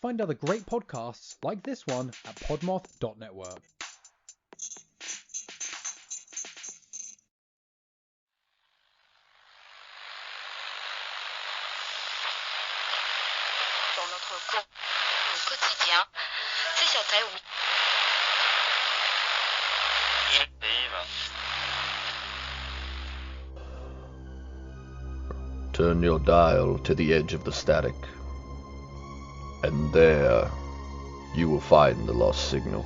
Find other great podcasts like this one at podmoth.network. Dans notre au quotidien, ces châtaignes ou Turn your dial to the edge of the static, and there you will find the lost signal.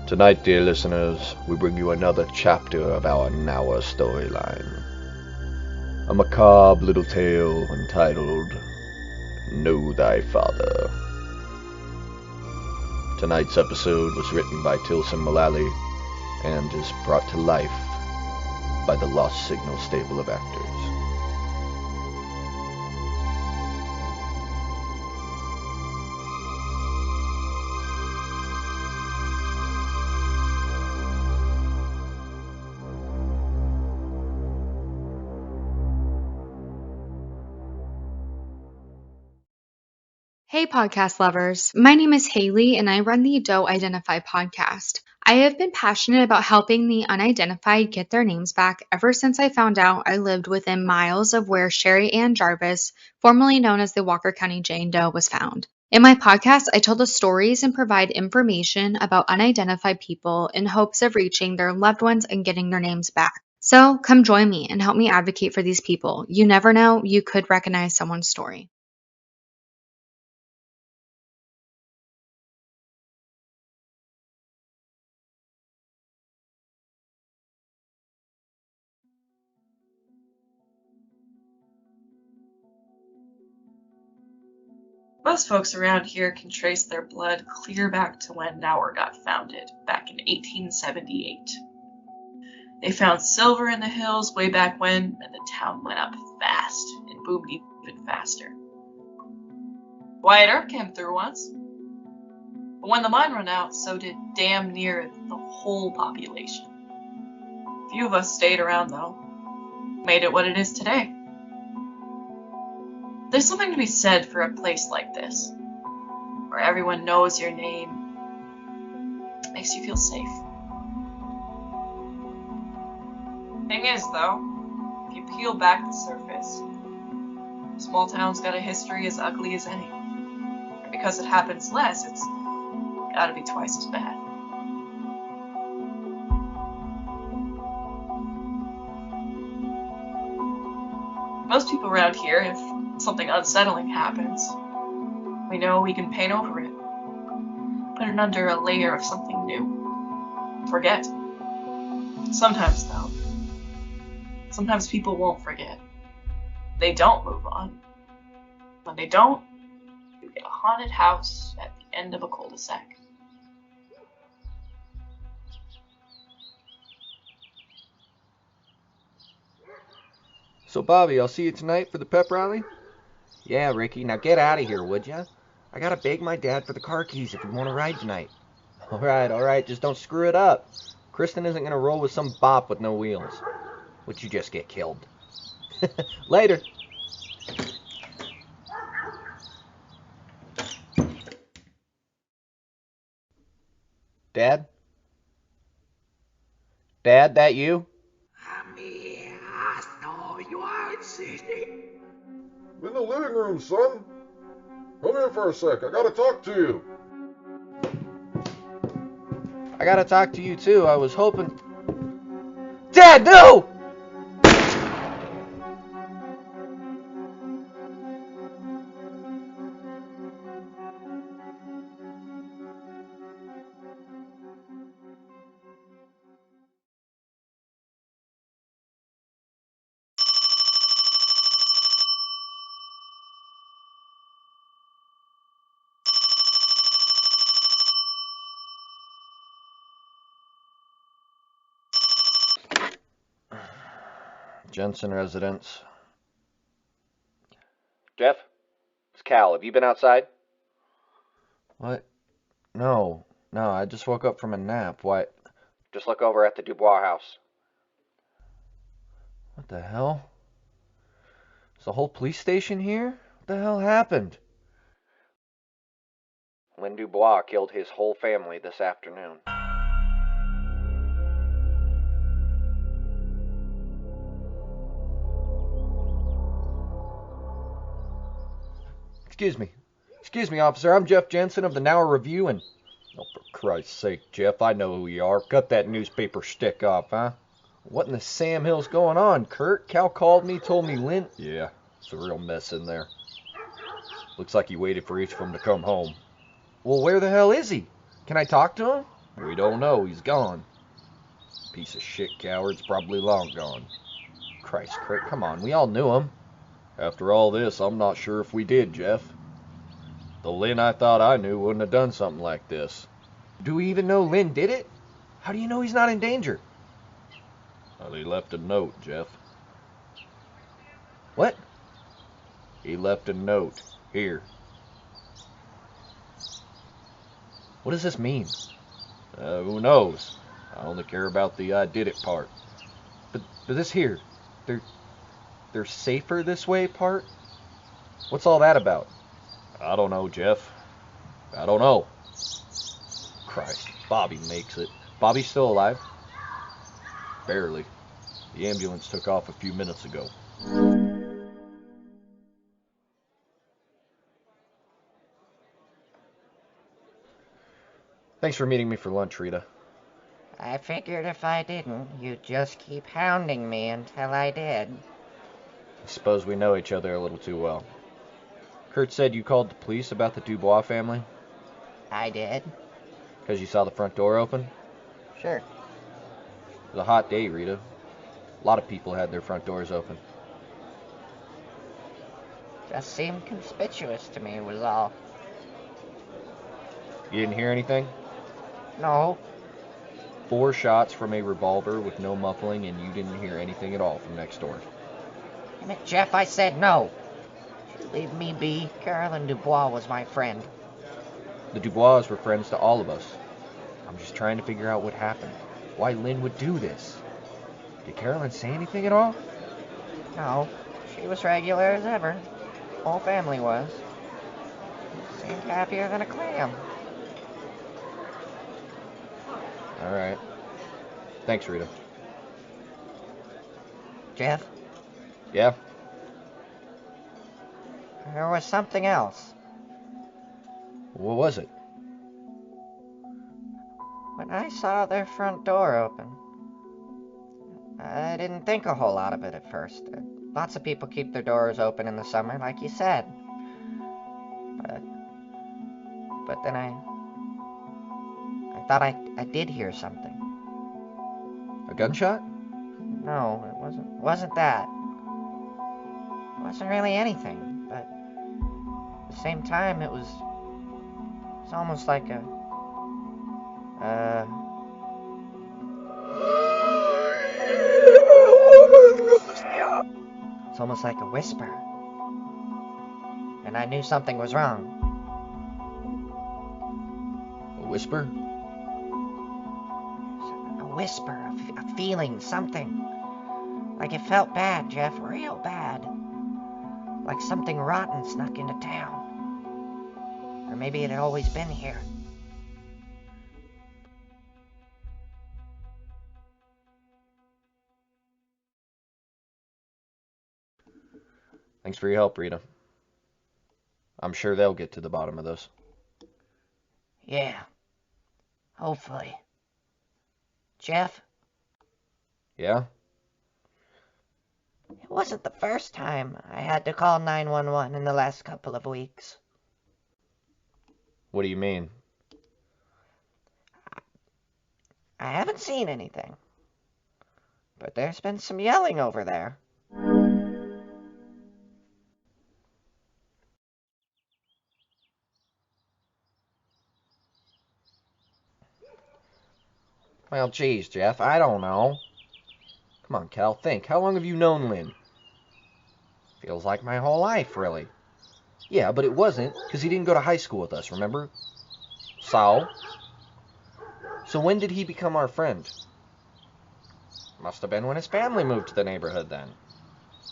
Tonight, dear listeners, we bring you another chapter of our Nour storyline. A macabre little tale entitled Know Thy Father. Tonight's episode was written by Tilsen Mulalley and is brought to life by the Lost Signal stable of actors. Hey, podcast lovers. My name is Haley, and I run the Doe Identify podcast. I have been passionate about helping the unidentified get their names back ever since I found out I lived within miles of where Sherry Ann Jarvis, formerly known as the Walker County Jane Doe, was found. In my podcast, I tell the stories and provide information about unidentified people in hopes of reaching their loved ones and getting their names back. So come join me and help me advocate for these people. You never know, you could recognize someone's story. Most folks around here can trace their blood clear back to when Nour got founded, back in 1878. They found silver in the hills way back when, and the town went up fast and boomed even faster. Wyatt Earp came through once. But when the mine ran out, so did damn near the whole population. Few of us stayed around, though. Made it what it is today. There's something to be said for a place like this, where everyone knows your name. It makes you feel safe. Thing is, though, if you peel back the surface, small town's got a history as ugly as any. And because it happens less, it's gotta be twice as bad. Most people around here, if something unsettling happens, we know we can paint over it. Put it under a layer of something new. Forget. Sometimes, though. Sometimes people won't forget. They don't move on. When they don't, you get a haunted house at the end of a cul-de-sac. So, Bobby, I'll see you tonight for the pep rally? Yeah, Ricky, now get out of here, would ya? I gotta beg my dad for the car keys if you want to ride tonight. Alright, just don't screw it up. Kristen isn't gonna roll with some bop with no wheels. Would you just get killed? Later. Dad? Dad, that you? I'm in the living room, son. Come in for a sec. I gotta talk to you. I gotta talk to you too. I was hoping... Dad, no! Jensen residence. Jeff? It's Cal. Have you been outside? What? No, I just woke up from a nap. What? Just look over at the Dubois house. What the hell? Is the whole police station here? What the hell happened? Lynn Dubois killed his whole family this afternoon. Excuse me, officer. I'm Jeff Jensen of the Now Review, and... Oh, for Christ's sake, Jeff, I know who you are. Cut that newspaper shtick off, huh? What in the Sam Hill's going on, Kurt? Cal called me, told me Lynn... Yeah, it's a real mess in there. Looks like he waited for each of them to come home. Well, where the hell is he? Can I talk to him? We don't know. He's gone. Piece of shit coward's probably long gone. Christ, Kurt, come on. We all knew him. After all this, I'm not sure if we did, Jeff. The Lynn I thought I knew wouldn't have done something like this. Do we even know Lynn did it? How do you know he's not in danger? Well, he left a note, Jeff. What? He left a note. Here. What does this mean? Who knows? I only care about the I did it part. But this here, they're safer this way part? What's all that about? I don't know, Jeff. I don't know. Christ, Bobby makes it. Bobby's still alive? Barely. The ambulance took off a few minutes ago. Thanks for meeting me for lunch, Rita. I figured if I didn't, you'd just keep hounding me until I did. I suppose we know each other a little too well. Kurt said you called the police about the Dubois family? I did? Because you saw the front door open? Sure. It was a hot day, Rita. A lot of people had their front doors open. Just seemed conspicuous to me was all. You didn't hear anything? No. 4 shots from a revolver with no muffling, and you didn't hear anything at all from next door. Damn it, Jeff, I said no. Leave me be. Carolyn Dubois was my friend. The Dubois were friends to all of us. I'm just trying to figure out what happened. Why Lynn would do this. Did Carolyn say anything at all? No. She was regular as ever. Whole family was. Seemed happier than a clam. Alright. Thanks, Rita. Jeff? Yeah? There was something else. What was it? When I saw their front door open, I didn't think a whole lot of it at first. Lots of people keep their doors open in the summer, like you said. But then I thought I did hear something. A gunshot? No, it wasn't that. It wasn't really anything, but at the same time it was almost like it's almost like a whisper. And I knew something was wrong. A whisper? A whisper, a feeling, something. Like it felt bad, Jeff, real bad. Like something rotten snuck into town. Or maybe it had always been here. Thanks for your help, Rita. I'm sure they'll get to the bottom of this. Yeah. Hopefully. Jeff? Yeah? It wasn't the first time I had to call 911 in the last couple of weeks. What do you mean? I haven't seen anything. But there's been some yelling over there. Well, geez, Jeff, I don't know. Come on, Cal, think. How long have you known Lynn? Feels like my whole life, really. Yeah, but it wasn't, because he didn't go to high school with us, remember? So when did he become our friend? Must have been when his family moved to the neighborhood then.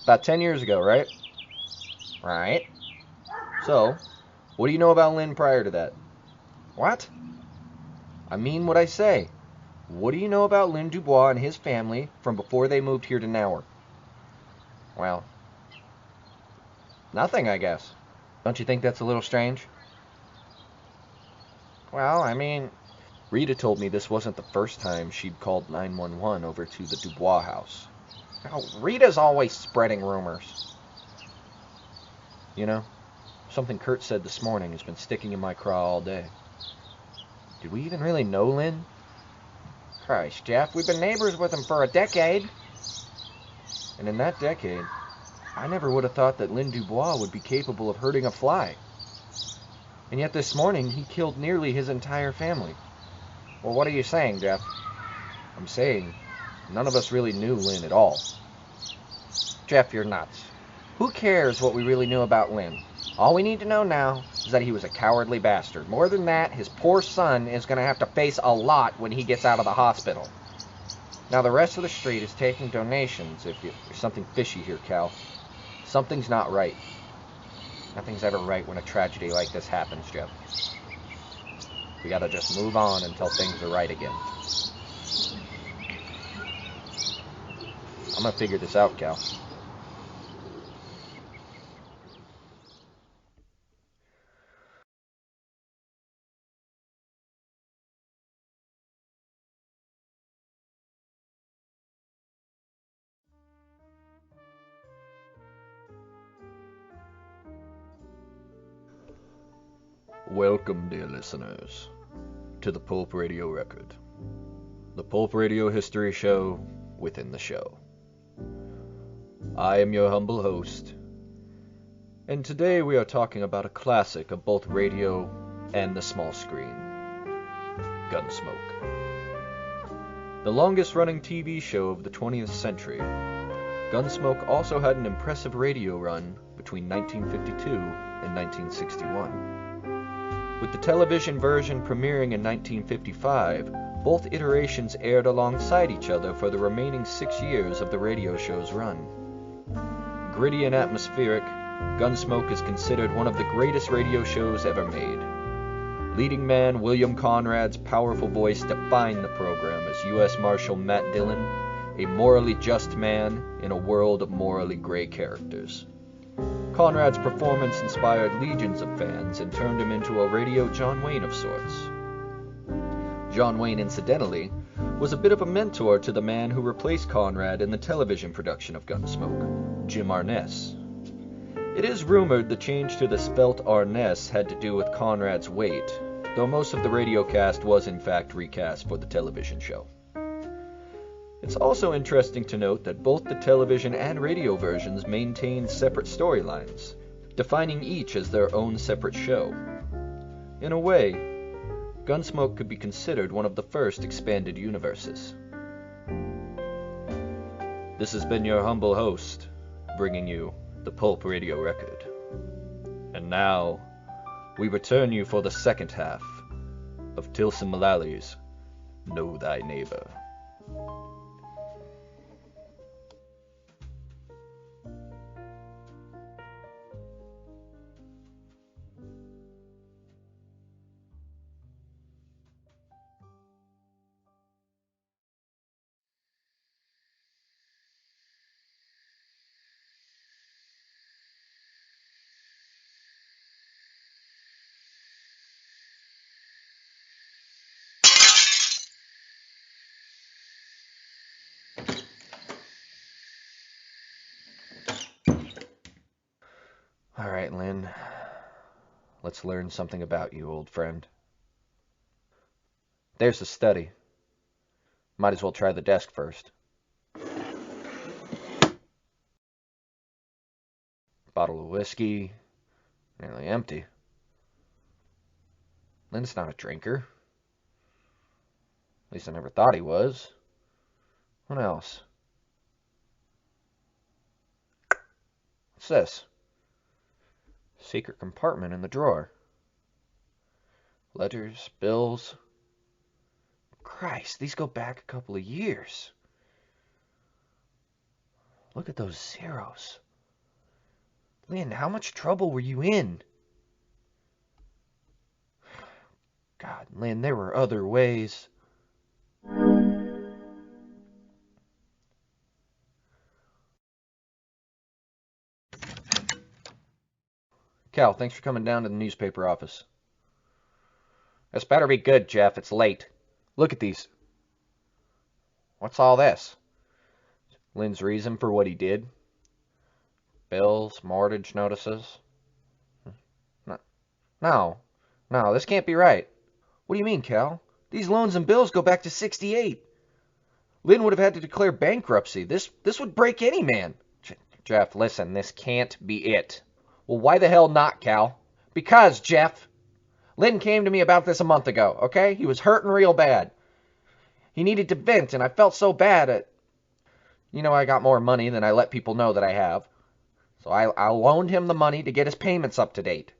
About 10 years ago, right? Right. So, what do you know about Lynn prior to that? What? I mean what I say. What do you know about Lynn Dubois and his family from before they moved here to Nower? Well, nothing, I guess. Don't you think that's a little strange? Well, I mean, Rita told me this wasn't the first time she'd called 911 over to the Dubois house. Now, Rita's always spreading rumors. You know, something Kurt said this morning has been sticking in my craw all day. Did we even really know Lynn? Christ, Jeff, we've been neighbors with him for a decade. And in that decade, I never would have thought that Lynn Dubois would be capable of hurting a fly. And yet this morning, he killed nearly his entire family. Well, what are you saying, Jeff? I'm saying, none of us really knew Lynn at all. Jeff, you're nuts. Who cares what we really knew about Lynn? All we need to know now is that he was a cowardly bastard. More than that, his poor son is going to have to face a lot when he gets out of the hospital. Now, the rest of the street is taking donations if you... There's something fishy here, Cal. Something's not right. Nothing's ever right when a tragedy like this happens, Jeff. We gotta just move on until things are right again. I'm gonna figure this out, Cal. Welcome, dear listeners, to the Pulp Radio Record, the Pulp Radio History Show within the show. I am your humble host, and today we are talking about a classic of both radio and the small screen, Gunsmoke. The longest-running TV show of the 20th century, Gunsmoke also had an impressive radio run between 1952 and 1961. With the television version premiering in 1955, both iterations aired alongside each other for the remaining 6 years of the radio show's run. Gritty and atmospheric, Gunsmoke is considered one of the greatest radio shows ever made. Leading man William Conrad's powerful voice defined the program as U.S. Marshal Matt Dillon, a morally just man in a world of morally gray characters. Conrad's performance inspired legions of fans and turned him into a radio John Wayne of sorts. John Wayne, incidentally, was a bit of a mentor to the man who replaced Conrad in the television production of Gunsmoke, Jim Arness. It is rumored the change to the spelt Arness had to do with Conrad's weight, though most of the radio cast was in fact recast for the television show. It's also interesting to note that both the television and radio versions maintained separate storylines, defining each as their own separate show. In a way, Gunsmoke could be considered one of the first expanded universes. This has been your humble host, bringing you the Pulp Radio Record. And now, we return you for the second half of Tilsen Mulalley's Know Thy Neighbor. All right, Lynn. Let's learn something about you, old friend. There's the study. Might as well try the desk first. Bottle of whiskey. Nearly empty. Lynn's not a drinker. At least I never thought he was. What else? What's this? Secret compartment in the drawer. Letters, bills. Christ, these go back a couple of years. Look at those zeros. Lynn, how much trouble were you in? God, Lynn, there were other ways. Cal, thanks for coming down to the newspaper office. This better be good, Jeff. It's late. Look at these. What's all this? Lynn's reason for what he did? Bills, mortgage notices? No, this can't be right. What do you mean, Cal? These loans and bills go back to '68. Lynn would have had to declare bankruptcy. This would break any man. Jeff, listen, this can't be it. Well, why the hell not, Cal? Because, Jeff, Lynn came to me about this a month ago, okay? He was hurting real bad. He needed to vent, and I felt so bad. I got more money than I let people know that I have. So I loaned him the money to get his payments up to date.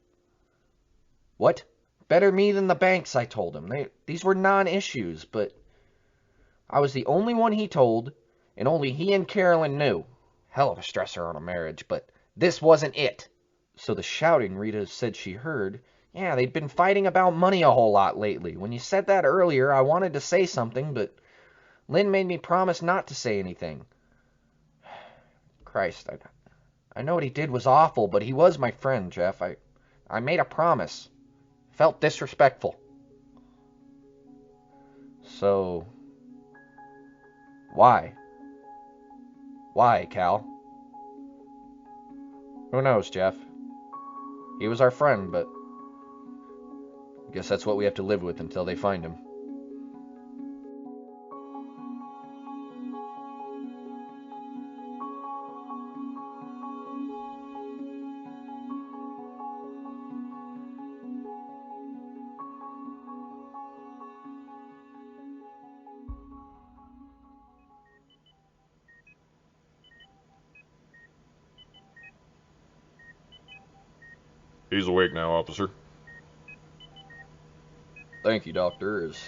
What? Better me than the banks, I told him. These were non-issues, but I was the only one he told, and only he and Carolyn knew. Hell of a stressor on a marriage, but this wasn't it. So the shouting Rita said she heard, yeah, they'd been fighting about money a whole lot lately. When you said that earlier, I wanted to say something, but Lynn made me promise not to say anything. Christ, I know what he did was awful, but he was my friend, Jeff. I made a promise. Felt disrespectful. So, why? Why, Cal? Who knows, Jeff? He was our friend, but I guess that's what we have to live with until they find him. He's awake now, officer. Thank you, Doctor. Is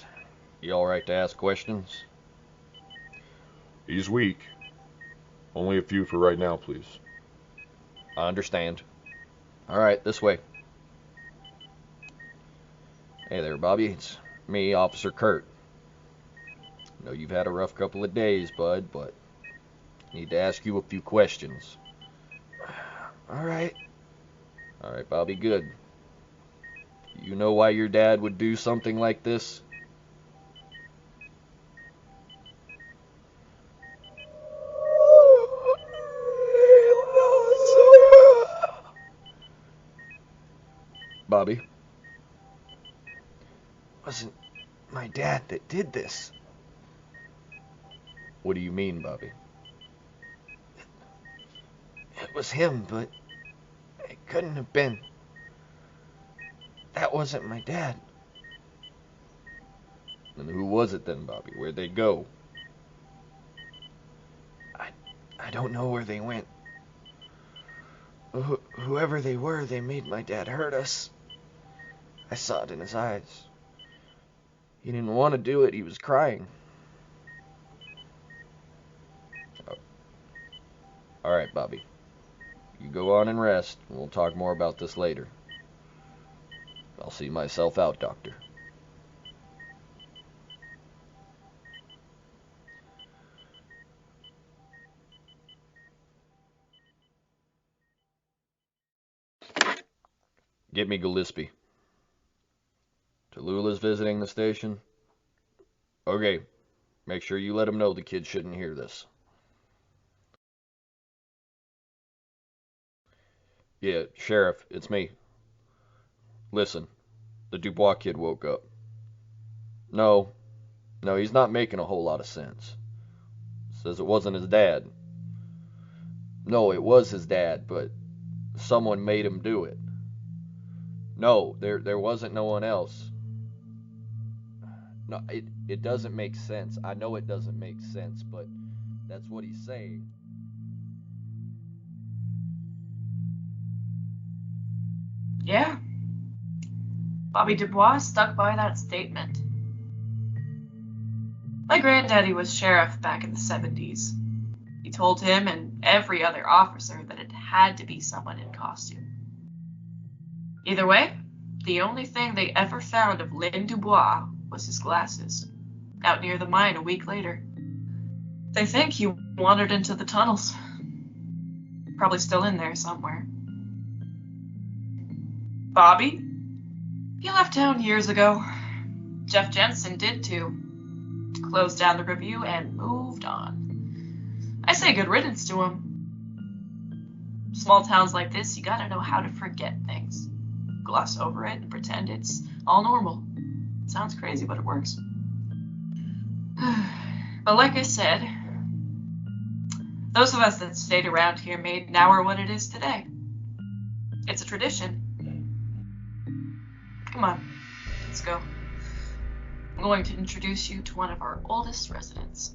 he all right to ask questions? He's weak. Only a few for right now, please. I understand. All right, this way. Hey there, Bobby. It's me, Officer Kurt. I know you've had a rough couple of days, bud, but I need to ask you a few questions. All right. All right, Bobby, good. You know why your dad would do something like this? Bobby? It wasn't my dad that did this. What do you mean, Bobby? It was him, but it couldn't have been. That wasn't my dad. And who was it then, Bobby? Where'd they go? I don't know where they went. Whoever they were, they made my dad hurt us. I saw it in his eyes. He didn't want to do it. He was crying. Oh. All right, Bobby. You go on and rest, and we'll talk more about this later. I'll see myself out, Doctor. Get me Gillespie. Tallulah's visiting the station? Okay. Make sure you let him know the kids shouldn't hear this. Yeah, Sheriff, it's me. Listen, the Dubois kid woke up. No, he's not making a whole lot of sense. Says it wasn't his dad. No, it was his dad, but someone made him do it. No, there wasn't no one else. No, it doesn't make sense. I know it doesn't make sense, but that's what he's saying. Yeah. Bobby Dubois stuck by that statement. My granddaddy was sheriff back in the 70s. He told him and every other officer that it had to be someone in costume. Either way, The only thing they ever found of Lynn Dubois was his glasses, out near the mine a week later. They think he wandered into the tunnels. Probably still in there somewhere. Bobby? He left town years ago. Jeff Jensen did too. Closed down the review and moved on. I say good riddance to him. Small towns like this, you gotta know how to forget things. Gloss over it and pretend it's all normal. Sounds crazy, but it works. But like I said, those of us that stayed around here made Nour what it is today. It's a tradition. Come on, let's go. I'm going to introduce you to one of our oldest residents.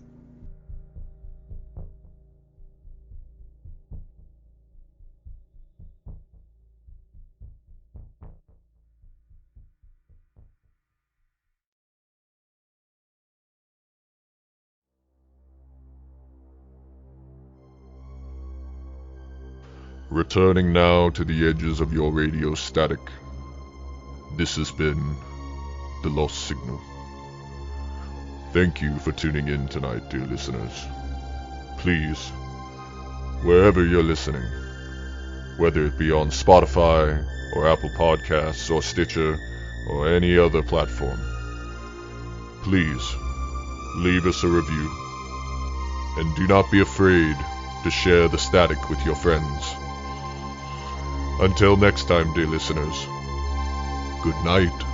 Returning now to the edges of your radio static. This has been The Lost Signal. Thank you for tuning in tonight, dear listeners. Please, wherever you're listening, whether it be on Spotify or Apple Podcasts or Stitcher or any other platform, please leave us a review. And do not be afraid to share the static with your friends. Until next time, dear listeners, good night.